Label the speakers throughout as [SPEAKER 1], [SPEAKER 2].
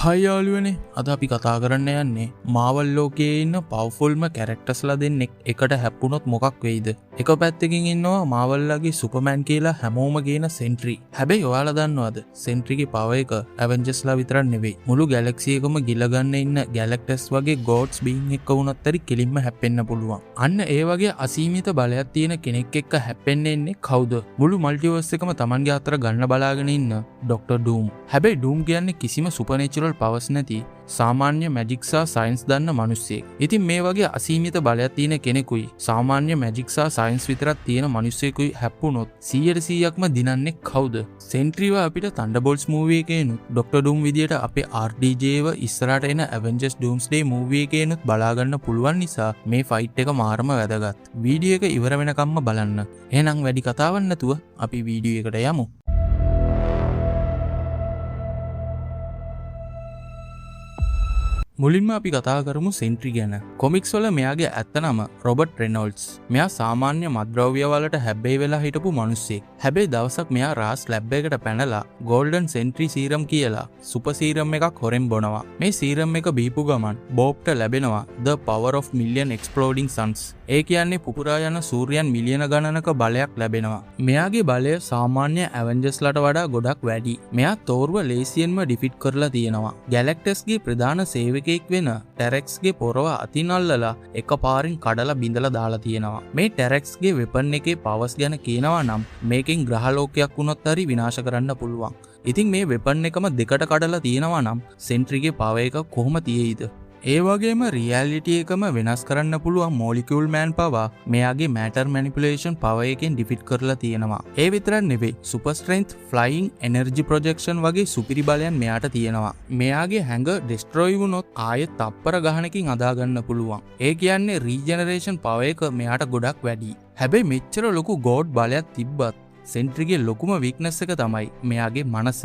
[SPEAKER 1] හයි යාළුවනේ, අද අපි කතා කරන්න යන්නේ මාවල් ලෝකයේ ඉන්න පවර්ෆුල්ම කැරක්ටර්ස්ලා දෙන්නෙක් එකට හැප්පුණොත් මොකක් වෙයිද? එක පැත්තකින් ඉන්නවා මාවල්ලාගේ සුපර්මෑන් කියලා හැමෝම කියන සෙන්ට්‍රි. හැබැයි ඔයාලා දන්නවද සෙන්ට්‍රිගේ පවර් එක ඇවෙන්ජර්ස්ලා විතරක් නෙවෙයි. මුළු ගැලැක්සි එකම ගිලගන්න ඉන්න ගැලැක්ටස් වගේ ගෝඩ්ස් බීන් එක්ක වුණත් හරි කෙලින්ම හැප්පෙන්න පුළුවන්. අන්න ඒ වගේ අසීමිත බලයක් තියෙන කෙනෙක් එක්ක හැප්පෙන්න ඉන්නේ කවුද? මුළු මල්ටිවර්ස් එකම Tamanගේ අතර ගන්න බලාගෙන ඉන්න ඩොක්ටර් ඩූම්. හැබැයි ඩූම් කියන්නේ කිසිම සුපර්නැචරල් පවර්ස් නැති සාමාන්‍ය මැජික් සහ සයන්ස් දන්න මිනිස්සෙක්. ඉතින් මේ වගේ අසීමිත බලයක් තියෙන කෙනෙකුයි සාමාන්‍ය මැජික් සහ සයන්ස් විතරක් තියෙන මිනිස්සෙකුයි හැප්පුණොත් 100%ක්ම දිනන්නේ කවුද? සෙන්ට්‍රිව අපිට තන්ඩර්බෝල්ට්ස් මූවි එකේනුත් ඩොක්ටර් ඩූම් විදියට අපේ RDJව ඉස්සරහට එන ඇවෙන්ජර්ස් ඩූම්ස්ඩේ මූවි එකේනුත් බලා ගන්න පුළුවන් නිසා මේ ෆයිට් එක මාරම වැදගත්. වීඩියෝ එක ඉවර වෙනකම්ම බලන්න. එහෙනම් වැඩි කතාවක් නැතුව අපි වීඩියෝ එකට යමු. මුලින්ම අපි කතා කරමු සෙන්ට්‍රි ගැන. කොමික්ස් වල මෙයාගේ ඇත්ත නම රොබර්ට් රෙනෝල්ඩ්ස්. මෙයා සාමාන්‍ය මත්ද්‍රව්‍ය වලට හැබ්බැහි වෙලා හිටපු මිනිස්සෙක්. හැබැයි දවසක් මෙයා රාස් ලැබ් එකකට පැනලා ගෝල්ඩන් සෙන්ට්‍රි සීරම් කියලා සුපර් සීරම් එකක් හොරෙන් බොනවා. මේ සීරම් එක බීපු ගමන් බෝබ්ට ලැබෙනවා The Power of Million Exploding Suns. ඒ කියන්නේ පුපුරා යන සූර්යයන් මිලියන ගණනක බලයක් ලැබෙනවා. මෙයාගේ බලය සාමාන්‍ය ඇවෙන්ජර්ස්ලාට වඩා ගොඩක් වැඩි. මෙයා තෝර්ව ලේසියෙන්ම ඩිෆීට් කරලා තියෙනවා. ගැලැක්ටස්ගේ ප්‍රධාන සේවක එකෙක් වෙන ටෙරෙක්ස්ගේ පොරව අතින් අල්ලලා එකපාරින් කඩලා බිඳලා දාලා තියෙනවා. මේ ටෙරෙක්ස්ගේ වෙපන් එකේ පවර්ස් ගැන කියනවා නම් මේකෙන් ග්‍රහලෝකයක් වුණොත් හරි විනාශ කරන්න පුළුවන්. ඉතින් මේ වෙපන් එකම දෙකට කඩලා තියෙනවා නම් සෙන්ට්‍රිගේ පවර් එක කොහොම තියෙයිද? ඒ වගේම රියැලිටි එකම වෙනස් කරන්න පුළුවන් මොලිකියුල් මෑන් පවා මෙයාගේ මැටර් මැනිපුලේෂන් පවර් එකෙන් ඩිෆීට් කරලා තියෙනවා. ඒ විතරක් නෙවෙයි සුපර් ස්ට්‍රෙන්ත්, ෆ්ලයිಯಿಂగ్, එනර්ජි ප්‍රොජෙක්ෂන් වගේ සුපිරි බලයන් මෙයාට තියෙනවා. මෙයාගේ හැඟ ඩිස්ට්‍රොයි වුණොත් ආයෙත් තප්පර ගහනකින් අදාගන්න පුළුවන්. ඒ කියන්නේ රීජෙනරේෂන් පවර් එක මෙයාට ගොඩක් වැඩි. හැබැයි මෙච්චර ලොකු ගෝඩ් බලයක් තිබ්බත් සෙන්ට්‍රිගේ ලොකුම වීක්නස් එක තමයි මෙයාගේ මනස.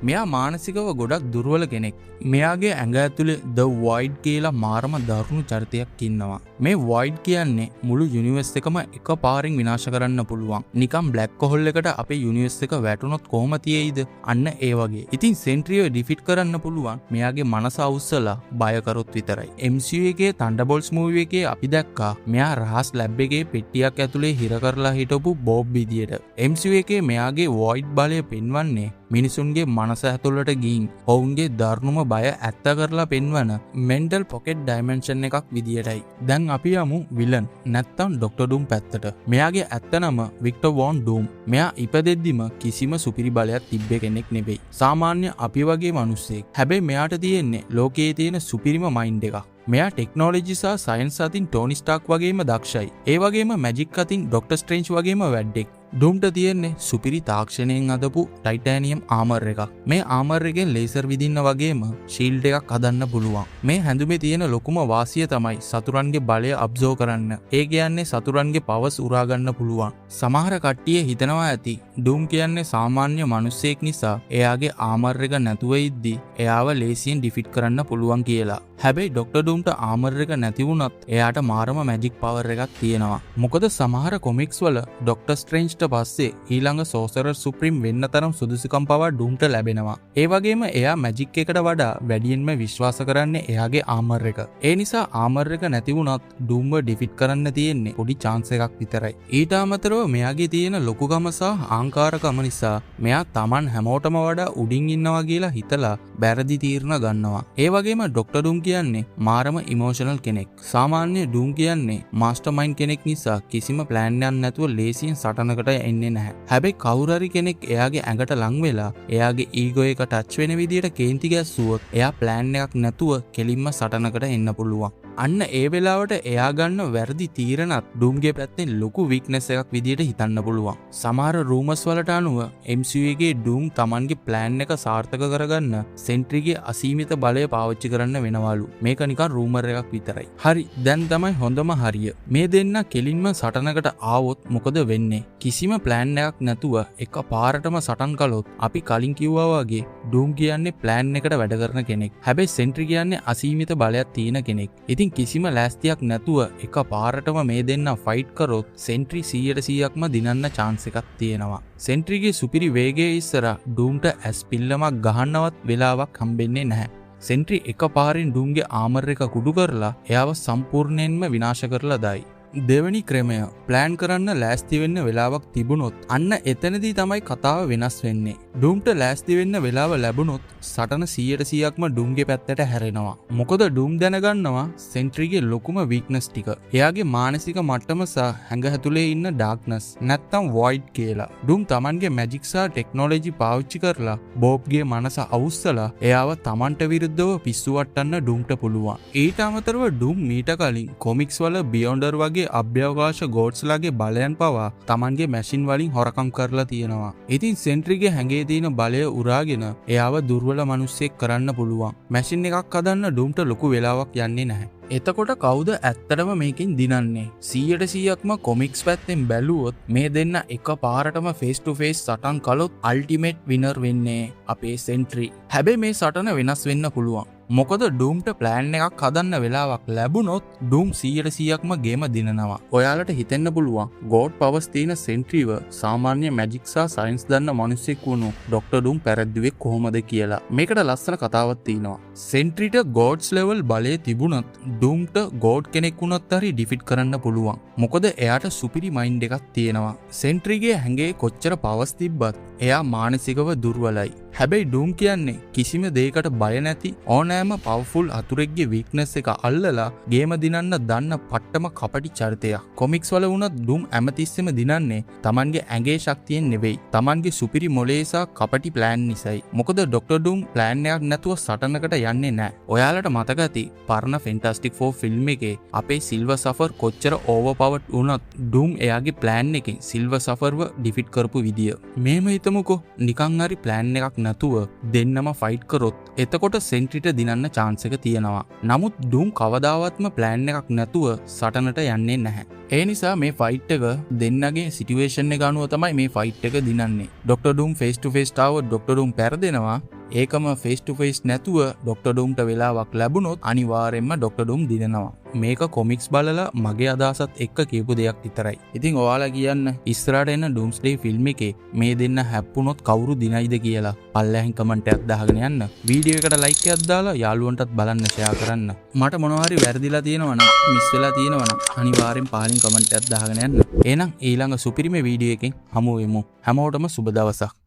[SPEAKER 1] මෙයා මානසිකව ගොඩක් දුර්වල කෙනෙක්. මෙයාගේ ඇඟ ඇතුලේ The Void කියලා මාරම දරුණු චරිතයක් ඉන්නවා. මේ Void කියන්නේ මුළු යුනිවර්ස් එකම එකපාරින් විනාශ කරන්න පුළුවන්. නිකම් බ්ලැක් හෝල් එකට අපේ යුනිවර්ස් එක වැටුනොත් කොහොම තියෙයිද? අන්න ඒ වගේ. ඉතින් සෙන්ට්‍රිව ඩිෆීට් කරන්න පුළුවන් මෙයාගේ මනස අවුස්සලා බය කරොත් විතරයි. MCU එකේ තන්ඩර්බෝල්ට්ස් මූවි එකේ අපි දැක්කා මෙයා රහස් ලැබ් එකේ පෙට්ටියක් ඇතුලේ හිර කරලා හිටපු බෝබ් විදියට. MCU එකේ මෙයාගේ Void බලය පෙන්වන්නේ මිනිසුන්ගේ මනස ඇතුළට ගින් ඔවුන්ගේ දරුණුම බය ඇත්ත කරලා පෙන්වන මෙන්ටල් පොකට් ඩයිමෙන්ෂන් එකක් විදියටයි. දැන් අපි යමු විලන් නැත්තම් ඩොක්ටර් ඩූම් පැත්තට. මෙයාගේ ඇත්ත නම වික්ටර් වෝන් ඩූම්. මෙයා ඉපදෙද්දිම කිසිම සුපිරි බලයක් තිබ්බේ කෙනෙක් නෙවෙයි. සාමාන්‍ය අපි වගේ මිනිස්සෙක්. හැබැයි මෙයාට තියෙන්නේ ලෝකයේ තියෙන සුපිරිම මයින්ඩ් එකක්. මෙයා ටෙක්නෝලොජි සහ සයන්ස් අතින් ටෝනි ස්ටාක් වගේම දක්ෂයි. ඒ වගේම මැජික් අතින් ඩොක්ටර් ස්ට්‍රේන්ජ් වගේම වැඩෙක්. ඩූම්ට තියෙන්නේ සුපිරි තාක්ෂණයෙන් අදපු ටයිටෑනියම් ආමර් එකක්. මේ ආමර් එකෙන් ලේසර් විදින්න වගේම ෂීල්ඩ් එකක් හදන්න පුළුවන්. මේ හැඳුමේ තියෙන ලොකුම වාසිය තමයි සතුරන්ගේ බලය අබ්සෝව් කරන්න. ඒ කියන්නේ සතුරන්ගේ පවර්ස් උරා ගන්න පුළුවන්. සමහර කට්ටිය හිතනවා ඇති ඩූම් කියන්නේ සාමාන්‍ය මිනිස්සෙක් නිසා එයාගේ ආමර් එක නැතුව ඉද්දි එයාව ලේසියෙන් ඩිෆීට් කරන්න පුළුවන් කියලා. හැබැයි ඩොක්ටර් ඩූම්ට ආමර් එක නැති වුණත් එයාට මාරම මැජික් පවර් එකක් තියෙනවා. මොකද සමහර කොමික්ස් වල ඩොක්ටර් ස්ට්‍රේන්ජ්ට පස්සේ ඊළඟ සෝසරර් සුප්‍රීම් වෙන්න තරම් සුදුසුකම් පවා ඩූම්ට ලැබෙනවා. ඒ වගේම එයා මැජික් එකට වඩා වැඩියෙන්ම විශ්වාස කරන්නේ එයාගේ ආමර් එක. ඒ නිසා ආමර් එක නැති වුණත් ඩූම්ව ඩිෆීට් කරන්න තියෙන්නේ පොඩි chance එකක් විතරයි. ඊට අමතරව මෙයාගේ තියෙන ලොකුකම සහ අහංකාරකම නිසා මෙයා Taman හැමෝටම වඩා උඩින් ඉන්නවා කියලා හිතලා බැරදි තීරණ ගන්නවා. ඒ වගේම ඩොක්ටර් ඩූම් කියන්නේ මාරම ඉමෝෂනල් කෙනෙක්. සාමාන්‍ය ඩූම් කියන්නේ මාස්ටර් මයින්ඩ් කෙනෙක් නිසා කිසිම ප්ලෑන් එකක් නැතුව ලේසියෙන් සටනකට එන්නේ නැහැ. හැබැයි කවුරු හරි කෙනෙක් එයාගේ ඇඟට ලං වෙලා එයාගේ ඊගෝ එක ටච් වෙන විදියට කේන්ති ගැස්සුවොත් එයා ප්ලෑන් එකක් නැතුව කෙලින්ම සටනකට එන්න පුළුවන්. අන්න ඒ වෙලාවට එයා ගන්න වැරදි තීරණත් ඩූම්ගේ පැත්තෙන් ලොකු වීක්නස් එකක් විදියට හිතන්න පුළුවන්. සමහර රූමර්ස් වලට අනුව MCU එකේ ඩූම් Tamanගේ ප්ලෑන් එක සාර්ථක කරගන්න සෙන්ට්‍රිගේ අසීමිත බලය පාවිච්චි කරන්න වෙනවලු. මේක නිකන් රූමර් එකක් විතරයි. හරි, දැන් තමයි හොඳම හරිය. මේ දෙන්න කෙලින්ම සටනකට ආවොත් මොකද වෙන්නේ? කිසිම ප්ලෑන් එකක් නැතුව එක පාරටම සටන් කළොත් අපි කලින් කිව්වා වගේ ඩූම් කියන්නේ ප්ලෑන් එකට වැඩ කරන කෙනෙක්. හැබැයි සෙන්ට්‍රි කියන්නේ අසීමිත බලයක් තියෙන කෙනෙක්. ඉතින් කිසිම ලෑස්තියක් නැතුව එක පාරටම මේ දෙන්න ෆයිට් කරොත් සෙන්ට්‍රි 100%ක්ම දිනන්න chance එකක් තියෙනවා. සෙන්ට්‍රිගේ සුපිරි වේගයේ ඉස්සර ඩූම්ට ඇස් පිල්ලමක් ගහන්නවත් වෙලාවක් හම්බෙන්නේ නැහැ. සෙන්ට්‍රි එක පාරින් ඩූම්ගේ ආමර් එක කුඩු කරලා එයාව සම්පූර්ණයෙන්ම විනාශ කරලා දායි. දෙවැනි ක්‍රමය ප්ලෑන් කරන්න ලෑස්ති වෙන්න වෙලාවක් තිබුණොත් අන්න එතනදී තමයි කතාව වෙනස් වෙන්නේ. ඩූම්ට ලෑස්ති වෙන්න වෙලාව ලැබුණොත් සටන 100%ක්ම ඩූම්ගේ පැත්තට හැරෙනවා. මොකද ඩූම් දැනගන්නවා සෙන්ට්‍රිගේ ලොකුම වීක්නස් ටික. එයාගේ මානසික මට්ටම සහ හැඟ ඇතුලේ ඉන්න ඩාර්ක්නස් නැත්තම් වොයිඩ් කියලා. ඩූම් Tamanගේ මැජික් සහ ටෙක්නොලොජි පාවිච්චි කරලා බෝබ්ගේ මනස අවුස්සලා එයාව Tamanට විරුද්ධව පිස්සු වට්ටන්න ඩූම්ට පුළුවන්. ඊට අමතරව ඩූම් මීට කලින් කොමික්ස් වල බියොන්ඩර් වගේ අභ්‍යවකාශ ගෝඩ්ස්ලාගේ බලයන් පවා Tamanගේ මැෂින් වලින් හොරකම් කරලා තියෙනවා. ඉතින් සෙන්ට්‍රිගේ හැඟේ තියෙන බලය උරාගෙන එයාව දුර්වල මිනිස්සෙක් කරන්න පුළුවන්. මැෂින් එකක් හදන්න ඩූම්ට ලොකු වෙලාවක් යන්නේ නැහැ. එතකොට කවුද ඇත්තටම මේකෙන් දිනන්නේ? 100%ක්ම කොමික්ස් පැත්තෙන් බැලුවොත් මේ දෙන්න එක පාරටම ෆේස් ටු ෆේස් සටන් කළොත් අල්ටිමේට් විනර් වෙන්නේ අපේ සෙන්ට්‍රි. හැබැයි මේ සටන වෙනස් වෙන්න පුළුවන්. මොකද ඩූම්ට ප්ලෑන් එකක් හදන්න වෙලාවක් ලැබුණොත් ඩූම් 100%ක්ම ගේම දිනනවා. ඔයාලට හිතෙන්න පුළුවන් ගෝඩ් පවර්ස් තියෙන සෙන්ට්‍රිව සාමාන්‍ය මැජික් සහ සයන්ස් දන්න මිනිස්සෙක් වුණු ඩොක්ටර් ඩූම් පැරද්දුවේ කොහොමද කියලා. මේකට ලස්සන කතාවක් තියෙනවා. සෙන්ට්‍රිට ගෝඩ්ස් ලෙවල් බලය තිබුණත් ඩූම්ට ගෝඩ් කෙනෙක් වුණත් හරි ඩිෆීට් කරන්න පුළුවන්. මොකද එයාට සුපිරි මයින්ඩ් එකක් තියෙනවා. සෙන්ට්‍රිගේ හැඟේ කොච්චර පවර්ස් තිබ්බත් එයා මානසිකව දුර්වලයි. හැබැයි ඩූම් කියන්නේ කිසිම දෙයකට බය නැති ඕනෑම පවර්ෆුල් අතුරෙක්ගේ වීක්නස් එක අල්ලලා ගේම දිනන්න දන්න පට්ටම කපටි චරිතයක්. කොමික්ස් වල වුණත් ඩූම් හැමතිස්සෙම දිනන්නේ Tamanගේ ඇඟේ ශක්තියෙන් නෙවෙයි. Tamanගේ සුපිරි මොලේ සහ කපටි ප්ලෑන් නිසායි. මොකද ඩොක්ටර් ඩූම් ප්ලෑන් එකක් නැතුව සටනකට යන්නේ නැහැ. ඔයාලට මතක ඇති පරණ ෆැන්ටස්ටික් 4 ෆිල්ම් එකේ අපේ සිල්වර් සෆර් කොච්චර ඕවර්පවර්ඩ් වුණත් ඩූම් එයාගේ ප්ලෑන් එකෙන් සිල්වර් සෆර්ව ඩිෆීට් කරපු විදිය. මේම හිතමුකෝ නිකන් හරි ප්ලෑන් එකක් නැතුව දෙන්නම ෆයිට් කරොත් එතකොට සෙන්ට්‍රිට දිනන්න chance එක තියෙනවා. නමුත් ඩූම් කවදාවත්ම ප්ලෑන් එකක් නැතුව සටනට යන්නේ නැහැ. ඒ නිසා මේ ෆයිට් එක දෙන්නගේ සිටුේෂන් එක අනුව තමයි මේ ෆයිට් එක දිනන්නේ. ඩොක්ටර් ඩූම් ෆේස් ටු ෆේස් තාව ඩොක්ටර් ඩූම් පෙරදෙනවා. ඒකම ෆේස් ටු ෆේස් නැතුව ඩොක්ටර් ඩූම්ට වෙලාවක් ලැබුණොත් අනිවාර්යෙන්ම ඩොක්ටර් ඩූම් දිනනවා. මේක කොමික්ස් බලලා මගේ අදහසත් එක්ක කියපු දෙයක් විතරයි. ඉතින් ඔයාලා කියන්න ඉස්සරහට එන ඩූම්ස්ඩේ ෆිල්ම් එකේ මේ දෙන්න හැප්පුණොත් කවුරු දිනයිද කියලා පල්ලෙහින් කමෙන්ට් එකක් දාගෙන යන්න. වීඩියෝ එකට ලයික් එකක් දාලා යාළුවන්ටත් බලන්න ෂෙයා කරන්න. මට මොනවා හරි වැරදිලා තියෙනවා නම් මිස් වෙලා තියෙනවා නම් අනිවාර්යෙන් පහලින් කමෙන්ට් එකක් දාගෙන යන්න. එහෙනම් ඊළඟ සුපිරිම වීඩියෝ එකෙන් හමු වෙමු. හැමෝටම සුබ දවසක්.